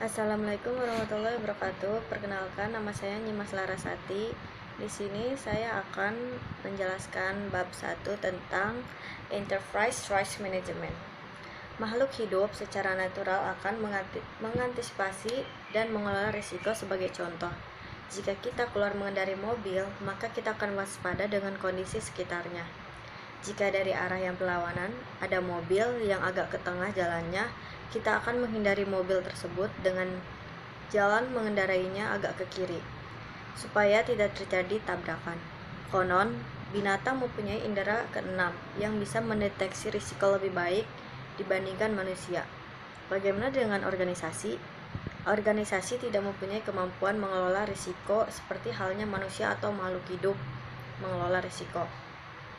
Assalamualaikum warahmatullahi wabarakatuh. Perkenalkan, nama saya Nyimas Larasati. Di sini saya akan menjelaskan bab 1 tentang Enterprise Risk Management. Makhluk hidup secara natural akan mengantisipasi dan mengelola risiko. Sebagai contoh, jika kita keluar mengendarai mobil, maka kita akan waspada dengan kondisi sekitarnya. Jika dari arah yang berlawanan ada mobil yang agak ke tengah jalannya, kita akan menghindari mobil tersebut dengan jalan mengendarainya agak ke kiri, supaya tidak terjadi tabrakan. Konon, binatang mempunyai indera keenam yang bisa mendeteksi risiko lebih baik dibandingkan manusia. Bagaimana dengan organisasi? Organisasi tidak mempunyai kemampuan mengelola risiko seperti halnya manusia atau makhluk hidup mengelola risiko.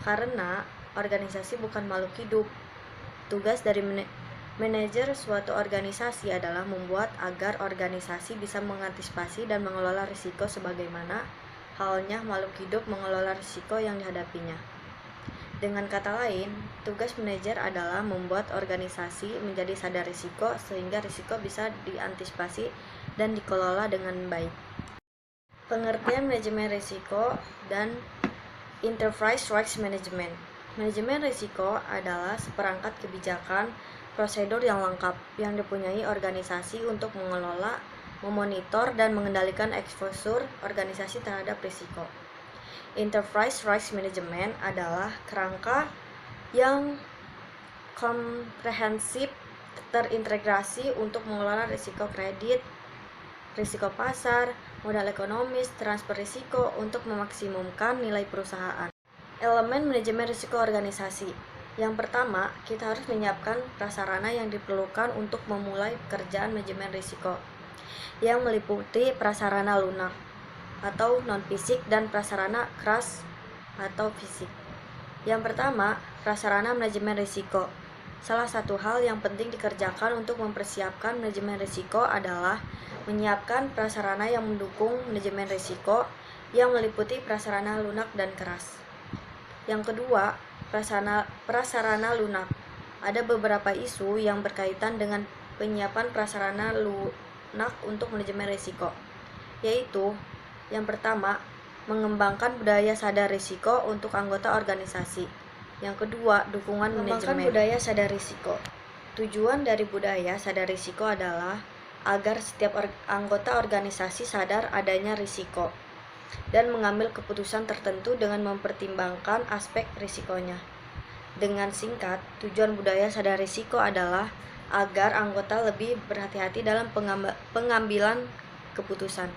Karena organisasi bukan makhluk hidup, tugas dari manajer suatu organisasi adalah membuat agar organisasi bisa mengantisipasi dan mengelola risiko sebagaimana halnya makhluk hidup mengelola risiko yang dihadapinya. Dengan kata lain, tugas manajer adalah membuat organisasi menjadi sadar risiko sehingga risiko bisa diantisipasi dan dikelola dengan baik. Pengertian manajemen risiko dan Enterprise Risk Management. Manajemen risiko adalah seperangkat kebijakan, prosedur yang lengkap yang dipunyai organisasi untuk mengelola, memonitor, dan mengendalikan eksposur organisasi terhadap risiko. Enterprise Risk Management adalah kerangka yang komprehensif terintegrasi untuk mengelola risiko kredit, risiko pasar, modal ekonomis, transfer risiko untuk memaksimumkan nilai perusahaan. Elemen manajemen risiko organisasi. Yang pertama, kita harus menyiapkan prasarana yang diperlukan untuk memulai pekerjaan manajemen risiko, yang meliputi prasarana lunak atau non-fisik dan prasarana keras atau fisik. Yang pertama, prasarana manajemen risiko. Salah satu hal yang penting dikerjakan untuk mempersiapkan manajemen risiko adalah menyiapkan prasarana yang mendukung manajemen risiko yang meliputi prasarana lunak dan keras. Yang kedua, prasarana lunak. Ada beberapa isu yang berkaitan dengan penyiapan prasarana lunak untuk manajemen risiko, yaitu yang pertama, mengembangkan budaya sadar risiko untuk anggota organisasi. Yang kedua, dukungan manajemen. Budaya sadar risiko. Tujuan dari budaya sadar risiko adalah agar setiap anggota organisasi sadar adanya risiko dan mengambil keputusan tertentu dengan mempertimbangkan aspek risikonya. Dengan singkat, tujuan budaya sadar risiko adalah agar anggota lebih berhati-hati dalam pengambilan keputusan.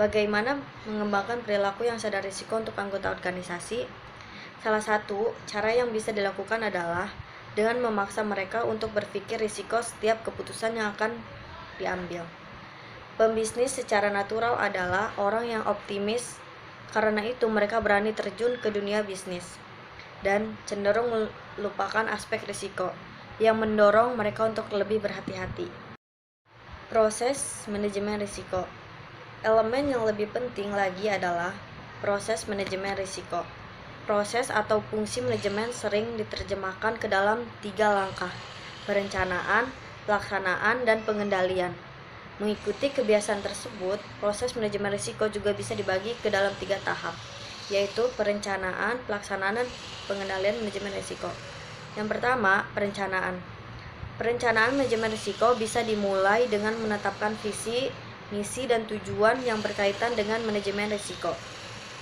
Bagaimana mengembangkan perilaku yang sadar risiko untuk anggota organisasi? Salah satu cara yang bisa dilakukan adalah dengan memaksa mereka untuk berpikir risiko setiap keputusan yang akan diambil. Pembisnis secara natural adalah orang yang optimis, karena itu mereka berani terjun ke dunia bisnis dan cenderung melupakan aspek risiko yang mendorong mereka untuk lebih berhati-hati. Proses manajemen risiko. Elemen yang lebih penting lagi adalah proses manajemen risiko. Proses atau fungsi manajemen sering diterjemahkan ke dalam 3 langkah: perencanaan, pelaksanaan, dan pengendalian. Mengikuti kebiasaan tersebut, proses manajemen risiko juga bisa dibagi ke dalam 3 tahap, yaitu perencanaan, pelaksanaan, dan pengendalian manajemen risiko. Yang pertama, perencanaan. Perencanaan manajemen risiko bisa dimulai dengan menetapkan visi, misi, dan tujuan yang berkaitan dengan manajemen risiko.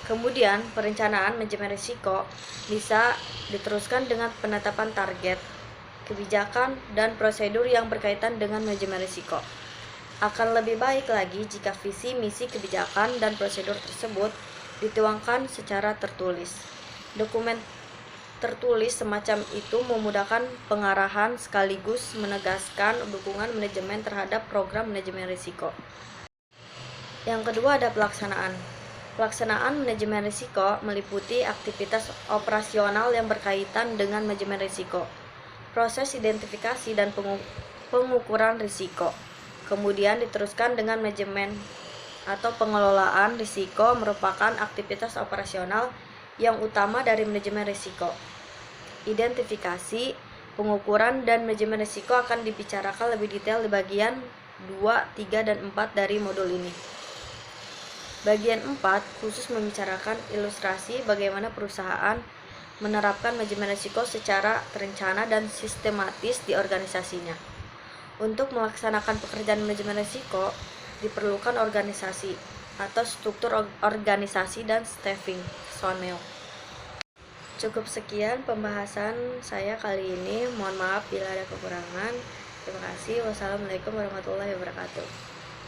Kemudian, perencanaan manajemen risiko bisa diteruskan dengan penetapan target, kebijakan, dan prosedur yang berkaitan dengan manajemen risiko. Akan lebih baik lagi jika visi, misi, kebijakan, dan prosedur tersebut dituangkan secara tertulis. Dokumen tertulis semacam itu memudahkan pengarahan sekaligus menegaskan dukungan manajemen terhadap program manajemen risiko. Yang kedua ada pelaksanaan. Pelaksanaan manajemen risiko meliputi aktivitas operasional yang berkaitan dengan manajemen risiko, proses identifikasi dan pengukuran risiko. Kemudian diteruskan dengan manajemen atau pengelolaan risiko merupakan aktivitas operasional yang utama dari manajemen risiko. Identifikasi, pengukuran, dan manajemen risiko akan dibicarakan lebih detail di bagian 2, 3, dan 4 dari modul ini. Bagian 4 khusus membicarakan ilustrasi bagaimana perusahaan menerapkan manajemen risiko secara terencana dan sistematis di organisasinya. Untuk melaksanakan pekerjaan manajemen risiko, diperlukan organisasi atau struktur organisasi dan staffing personel. Cukup sekian pembahasan saya kali ini. Mohon maaf bila ada kekurangan. Terima kasih. Wassalamualaikum warahmatullahi wabarakatuh.